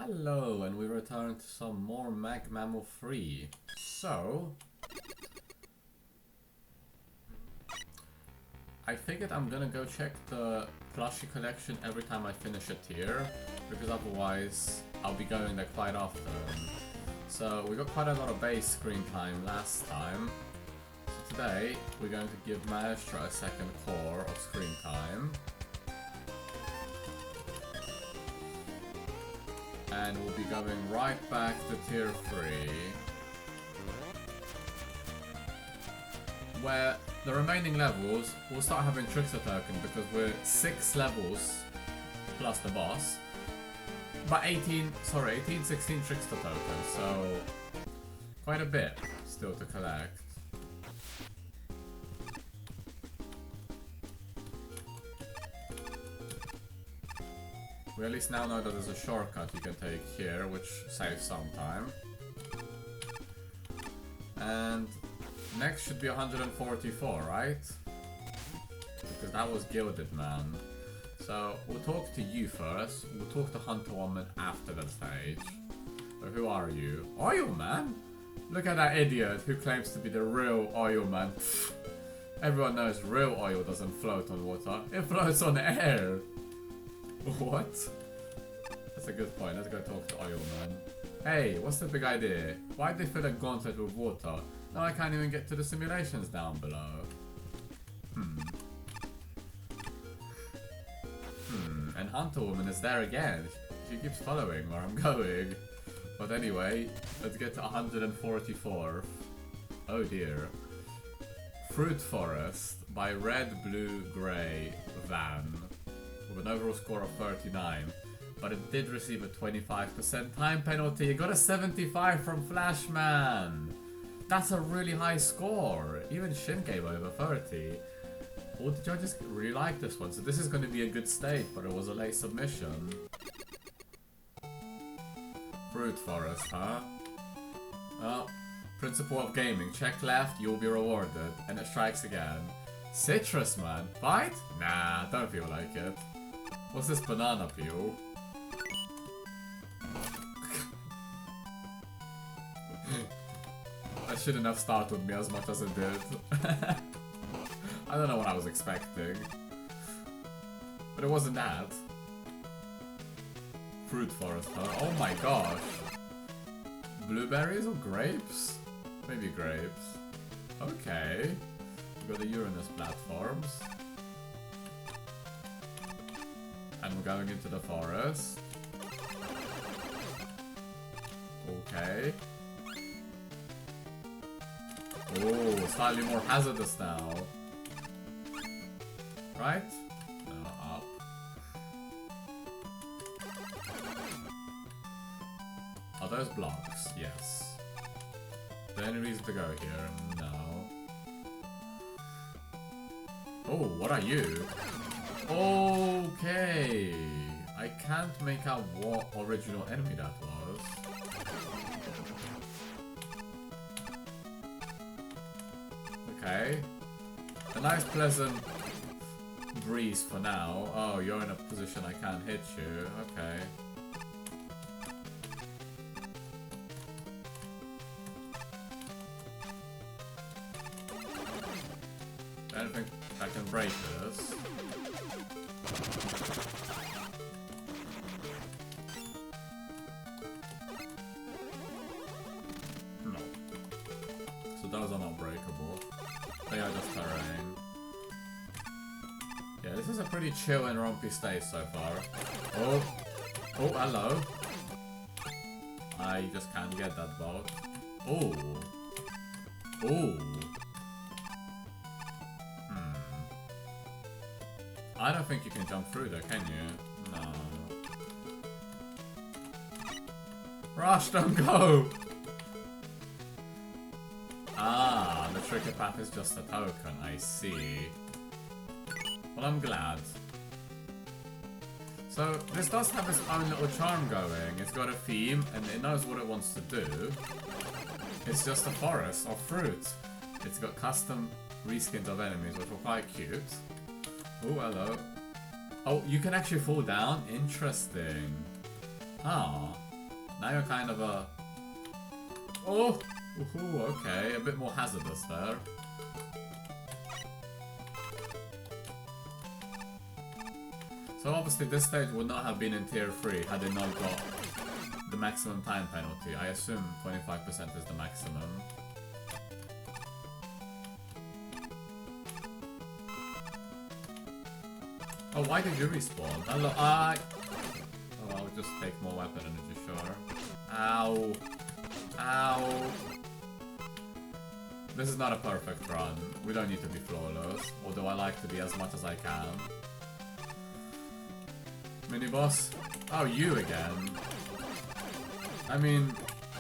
Hello, and we return to some more Mag Mammal 3. So, I figured I'm gonna go check the plushie collection every time I finish a tier, because otherwise I'll be going there quite often. So we got quite a lot of base screen time last time. So today we're going to give Maestro a second core of screen time. And we'll be going right back to tier 3. Where the remaining levels, we'll start having Trickster Token because we're 6 levels plus the boss. But 18, 16 Trickster Tokens, so quite a bit still to collect. We at least now know that there's a shortcut you can take here, which saves some time. And next should be 144, right? Because that was Gilded Man. So we'll talk to you first. We'll talk to Hunter Woman after that stage. So who are you? Oil Man? Look at that idiot who claims to be the real Oil Man. Everyone knows real oil doesn't float on water. It floats on air. What? That's a good point. Let's go talk to Oil Man. Hey, what's the big idea? Why'd they fill a gauntlet with water? Now I can't even get to the simulations down below. And Hunter Woman is there again. She keeps following where I'm going. But anyway, let's get to 144. Oh dear. Fruit Forest by Red, Blue, Grey Van. With an overall score of 39, but it did receive a 25% time penalty. It got a 75 from Flashman. That's a really high score. Even Shin gave over 30. All the judges really like this one, so this is going to be a good stage, but it was a late submission. Fruit Forest, huh? Well, principle of gaming. Check left, you'll be rewarded. And it strikes again. Citrus, man. Fight? Nah, don't feel like it. What's this banana peel? That shouldn't have startled me as much as it did. I don't know what I was expecting. But it wasn't that. Fruit Forest, huh? Oh my gosh. Blueberries or grapes? Maybe grapes. Okay. We got the Uranus platforms. And we're going into the forest. Okay. Oh, slightly more hazardous now. Right? No, up. Are those blocks? Yes. Is there any reason to go here? No. Oh, what are you? Okay. I can't make out what original enemy that was. Okay. A nice pleasant breeze for now. Oh, you're in a position I can't hit you. Okay. I don't think I can break this. No. So those are not breakable. They are just terrain. Yeah, this is a pretty chill and rompy stage so far. Oh. Oh, hello. I just can't get that boat. Oh. Oh. I don't think you can jump through there, can you? No. Rush, don't go! Ah, the tricky path is just a token, I see. Well, I'm glad. So, this does have its own little charm going. It's got a theme, and it knows what it wants to do. It's just a forest of fruit. It's got custom reskins of enemies, which were quite cute. Oh, hello. Oh, you can actually fall down? Interesting. Ah. Now you're kind of a... Oh! Ooh, okay, a bit more hazardous there. So obviously this stage would not have been in tier 3 had it not got the maximum time penalty. I assume 25% is the maximum. Oh, why did you respawn? Hello, oh, I'll just take more weapon energy, sure. Ow. Ow. This is not a perfect run. We don't need to be flawless, although I like to be as much as I can. Mini-boss? Oh, you again. I mean,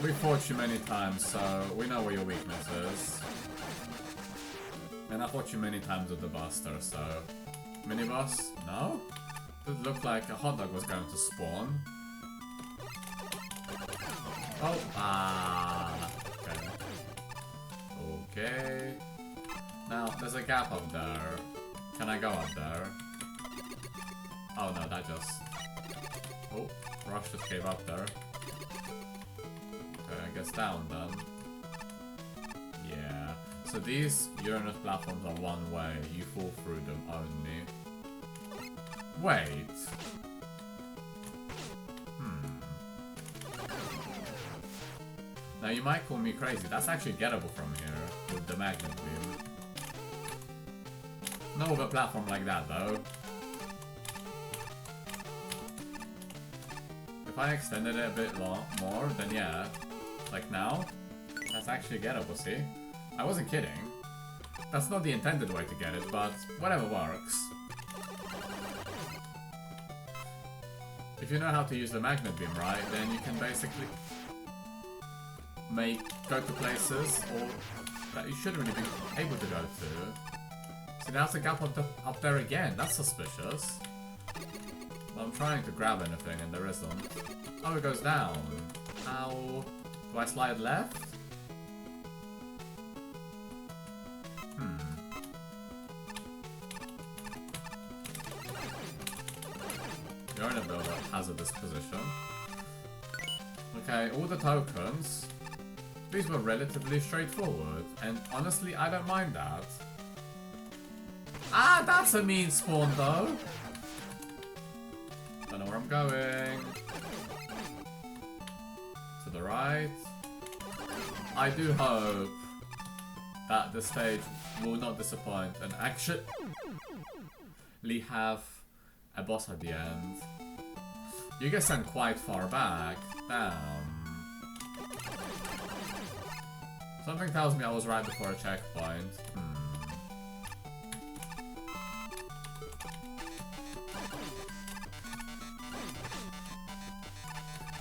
we fought you many times, so we know where your weakness is. And I fought you many times with the Buster, so... Mini-boss? No? It looked like a hot dog was going to spawn. Oh, okay. Okay. Now, there's a gap up there. Can I go up there? Oh no, that just... Oh, Rush just came up there. Okay, I guess down then. Yeah. So these Uranus platforms are one way. You fall through them only. Wait. Now you might call me crazy. That's actually gettable from here with the magnet beam. No other platform like that though. If I extended it a bit more, then yeah. Like now, that's actually gettable, see? I wasn't kidding. That's not the intended way to get it, but whatever works. If you know how to use the magnet beam right, then you can basically go to places or that you shouldn't really be able to go to. See, there's a gap up there again. That's suspicious. Well, I'm trying to grab anything and there isn't. Oh, it goes down. Ow. Do I slide left? You're in a bit of a hazardous position. Okay, all the tokens. These were relatively straightforward, and honestly, I don't mind that. Ah, that's a mean spawn though! Don't know where I'm going. To the right. I do hope that the stage will not disappoint and actually have a boss at the end. You get sent quite far back. Damn. Something tells me I was right before a checkpoint.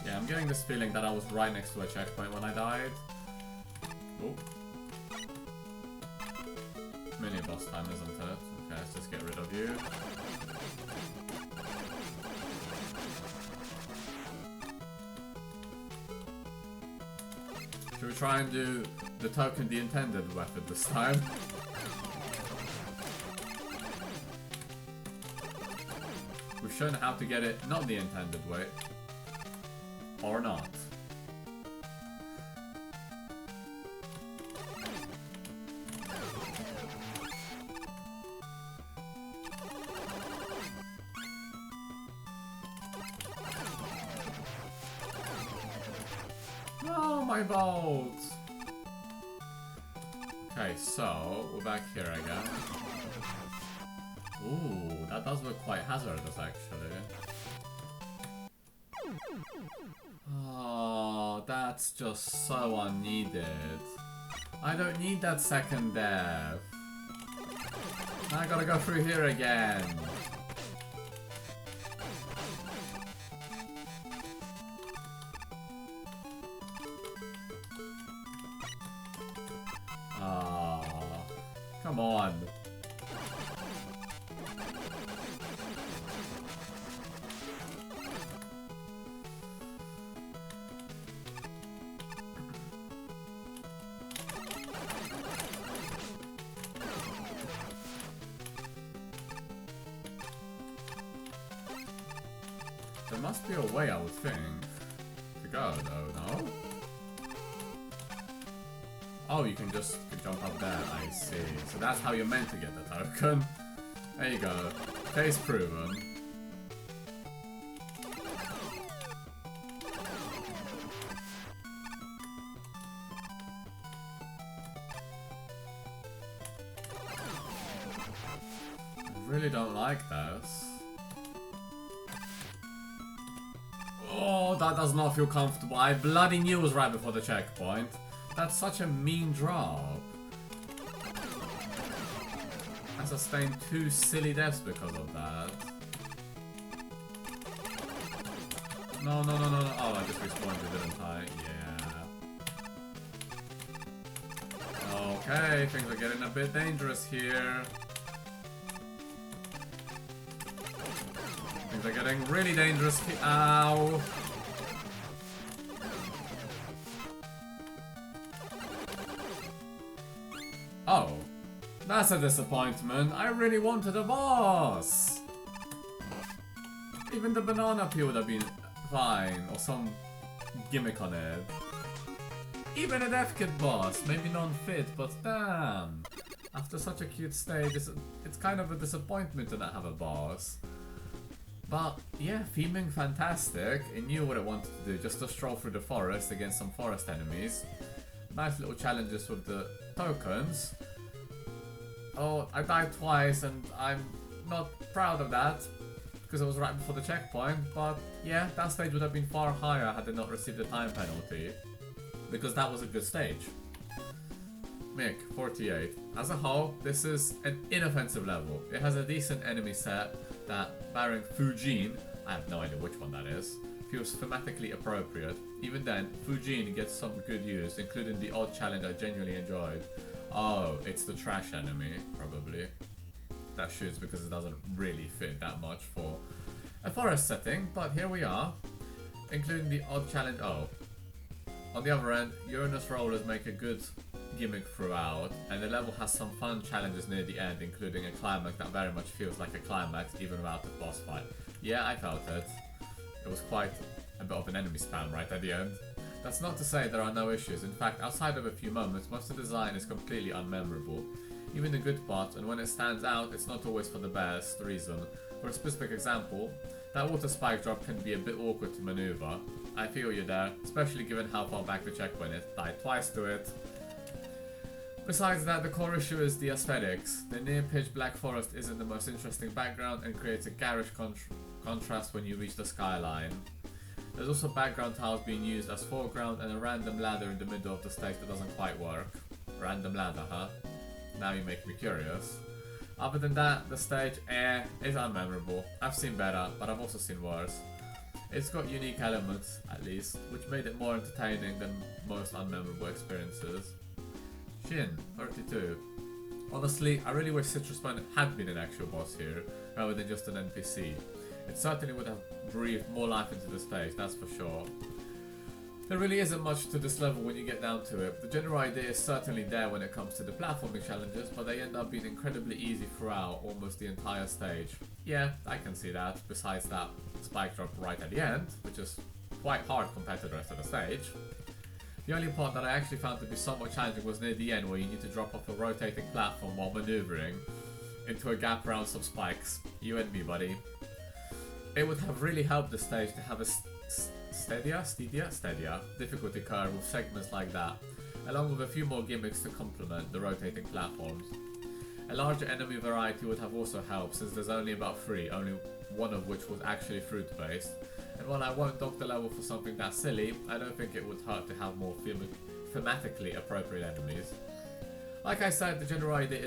Yeah, I'm getting this feeling that I was right next to a checkpoint when I died. Oh. Mini boss time, isn't it? Okay, let's just get rid of you. Should we try and do the token the intended method this time? We've shown how to get it not the intended way. Or not. No, my bolt! Okay, so we're back here again. Ooh, that does look quite hazardous actually. Oh, that's just so unneeded. I don't need that second death. I gotta go through here again. Come on. There must be a way, I would think, to go, though, no? Oh, you can just jump up there, I see. So that's how you're meant to get the token. There you go. Case proven. I really don't like this. Oh, that does not feel comfortable. I bloody knew it was right before the checkpoint. That's such a mean drop. I sustained 2 silly deaths because of that. No. Oh, I just respawned you, didn't I? Yeah. Okay, things are getting a bit dangerous here. Things are getting really dangerous here. Ow. Oh, that's a disappointment. I really wanted a boss. Even the banana peel would have been fine, or some gimmick on it. Even a death kit boss, maybe non-fit, but damn. After such a cute stage, it's kind of a disappointment to not have a boss. But yeah, theming fantastic. It knew what it wanted to do, just to stroll through the forest against some forest enemies. Nice little challenges with the tokens. Oh, I died twice and I'm not proud of that because it was right before the checkpoint, but yeah, that stage would have been far higher had they not received the time penalty because that was a good stage. Mick, 48. As a whole, this is an inoffensive level. It has a decent enemy set that, barring Fujin, I have no idea which one that is, feels thematically appropriate. Even then, Fujin gets some good use, including the odd challenge I genuinely enjoyed. Oh, it's the trash enemy, probably. That shoots because it doesn't really fit that much for a forest setting, but here we are. Including the odd challenge. Oh. On the other end, Uranus rollers make a good gimmick throughout, and the level has some fun challenges near the end, including a climax that very much feels like a climax, even without the boss fight. Yeah, I felt it. It was quite a bit of an enemy spam right at the end. That's not to say there are no issues. In fact, outside of a few moments, most of the design is completely unmemorable. Even the good parts, and when it stands out, it's not always for the best reason. For a specific example, that water spike drop can be a bit awkward to maneuver. I feel you there, especially given how far back the checkpoint is. Died twice to it. Besides that, the core issue is the aesthetics. The near pitch black forest isn't the most interesting background and creates a garish contrast when you reach the skyline. There's also background tiles being used as foreground and a random ladder in the middle of the stage that doesn't quite work. Random ladder, huh? Now you make me curious. Other than that, the stage, is unmemorable. I've seen better, but I've also seen worse. It's got unique elements, at least, which made it more entertaining than most unmemorable experiences. Shin, 32. Honestly, I really wish Citrus Man had been an actual boss here, rather than just an NPC. It certainly would have breathed more life into the stage, that's for sure. There really isn't much to this level when you get down to it. The general idea is certainly there when it comes to the platforming challenges, but they end up being incredibly easy throughout almost the entire stage. Yeah, I can see that, besides that spike drop right at the end, which is quite hard compared to the rest of the stage. The only part that I actually found to be somewhat challenging was near the end, where you need to drop off a rotating platform while maneuvering into a gap around some spikes. You and me, buddy. It would have really helped the stage to have a steadier difficulty curve with segments like that, along with a few more gimmicks to complement the rotating platforms. A larger enemy variety would have also helped, since there's only about 3, only one of which was actually fruit based. And while I won't dock the level for something that silly, I don't think it would hurt to have more thematically appropriate enemies. Like I said, the general idea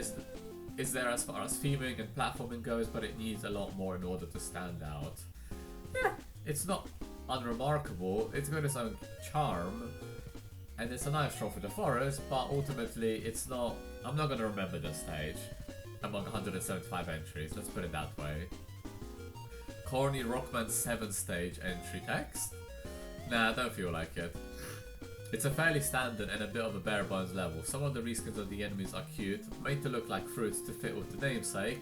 is there as far as theming and platforming goes, but it needs a lot more in order to stand out. Yeah, it's not unremarkable, it's got its own charm, and it's a nice stroll for the forest, but ultimately it's not. I'm not gonna remember this stage among 175 entries, let's put it that way. Corny Rockman 7 stage entry text? Nah, I don't feel like it. It's a fairly standard and a bit of a bare bones level. Some of the reskins of the enemies are cute, made to look like fruits to fit with the namesake.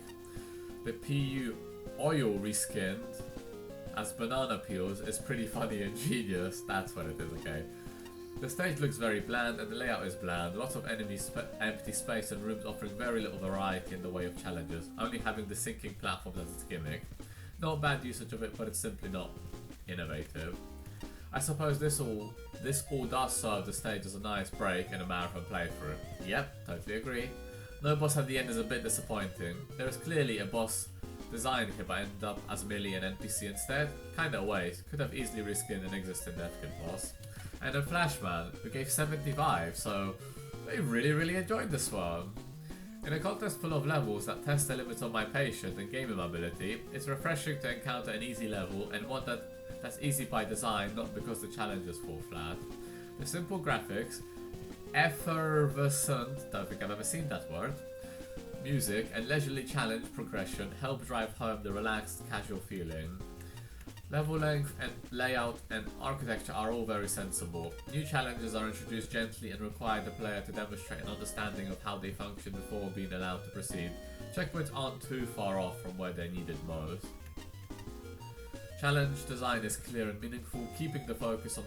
The PU oil reskinned as banana peels is pretty funny and genius. That's what it is, okay. The stage looks very bland and the layout is bland, lots of empty space and rooms offering very little variety in the way of challenges, only having the sinking platform as its gimmick. Not bad usage of it, but it's simply not innovative. I suppose this all does serve the stage as a nice break in a marathon playthrough. Yep, totally agree. No boss at the end is a bit disappointing. There is clearly a boss design here, but ended up as merely an NPC instead. Kinda waste, could have easily reskinned an existing Deathkin boss. And then Flashman, who gave 75, so they really enjoyed this one. In a contest full of levels that test the limits of my patience and gaming ability, it's refreshing to encounter an easy level and one that's easy by design, not because the challenges fall flat. The simple graphics, effervescent, don't think I've ever seen that word, music and leisurely challenge progression help drive home the relaxed, casual feeling. Level length and layout and architecture are all very sensible. New challenges are introduced gently and require the player to demonstrate an understanding of how they function before being allowed to proceed. Checkpoints aren't too far off from where they're needed most. Challenge design is clear and meaningful, keeping the focus on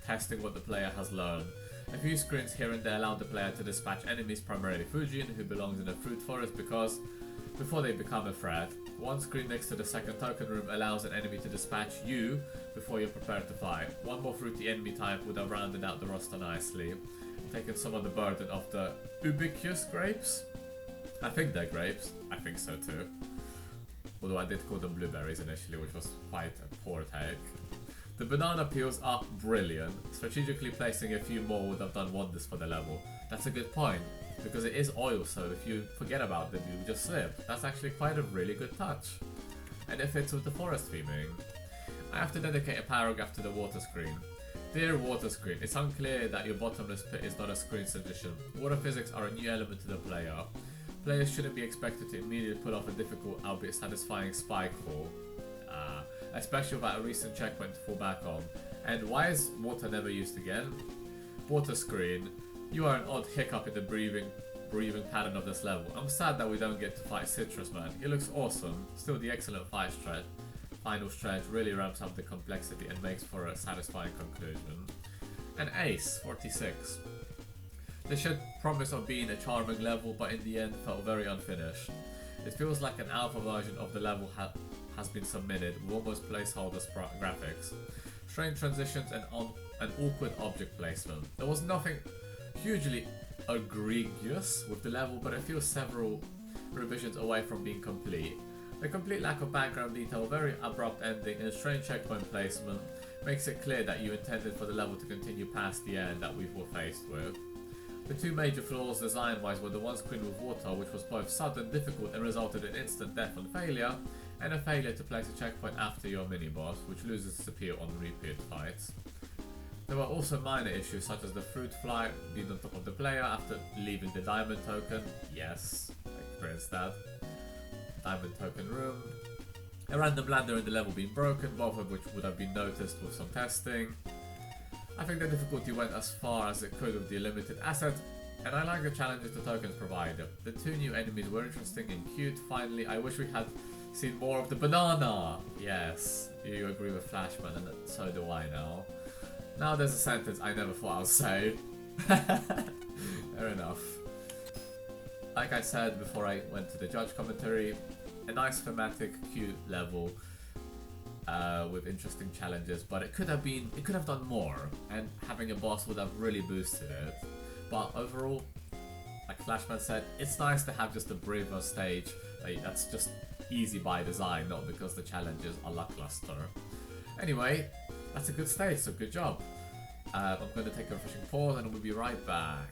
testing what the player has learned. A few screens here and there allow the player to dispatch enemies, primarily Fujin, who belongs in a fruit forest, before they become a threat. One screen next to the second token room allows an enemy to dispatch you before you're prepared to fight. One more fruity enemy type would have rounded out the roster nicely, taken some of the burden of the ubiquitous grapes. I think they're grapes. I think so too. Although I did call them blueberries initially, which was quite a poor take. The banana peels are brilliant. Strategically placing a few more would have done wonders for the level. That's a good point, because it is oil, so if you forget about them, you just slip. That's actually quite a really good touch. And it fits with the forest theming. I have to dedicate a paragraph to the water screen. Dear water screen, it's unclear that your bottomless pit is not a screen suggestion. Water physics are a new element to the player. Players shouldn't be expected to immediately pull off a difficult, albeit satisfying spike fall. Especially without a recent checkpoint to fall back on. And why is water never used again? Water screen, you are an odd hiccup in the breathing pattern of this level. I'm sad that we don't get to fight Citrus Man. He looks awesome. Still, the excellent final stretch really ramps up the complexity and makes for a satisfying conclusion. And Ace, 46. This showed promise of being a charming level, but in the end felt very unfinished. It feels like an alpha version of the level has been submitted, with almost placeholder graphics, strange transitions and awkward object placement. There was nothing hugely egregious with the level, but it feels several revisions away from being complete. The complete lack of background detail, very abrupt ending, and strange checkpoint placement makes it clear that you intended for the level to continue past the end that we were faced with. The two major flaws design-wise were the one screen with water, which was both sudden, difficult, and resulted in instant death on failure, and a failure to place a checkpoint after your mini-boss, which loses its appeal on repeat fights. There were also minor issues such as the fruit fly being on top of the player after leaving the diamond token. Yes, I experienced that. Diamond token room. A random ladder in the level being broken, both of which would have been noticed with some testing. I think the difficulty went as far as it could with the limited asset, and I like the challenges the tokens provided. The two new enemies were interesting and cute. Finally, I wish we had seen more of the banana! Yes, you agree with Flashman, and so do I now. Now there's a sentence I never thought I'd say. Fair enough. Like I said before I went to the judge commentary, a nice thematic, cute level with interesting challenges, but it could have done more, and having a boss would have really boosted it. But overall, like Flashman said, it's nice to have just a breather stage that's just easy by design, not because the challenges are lackluster. Anyway, that's a good stage, so good job. I'm going to take a refreshing pause and we'll be right back.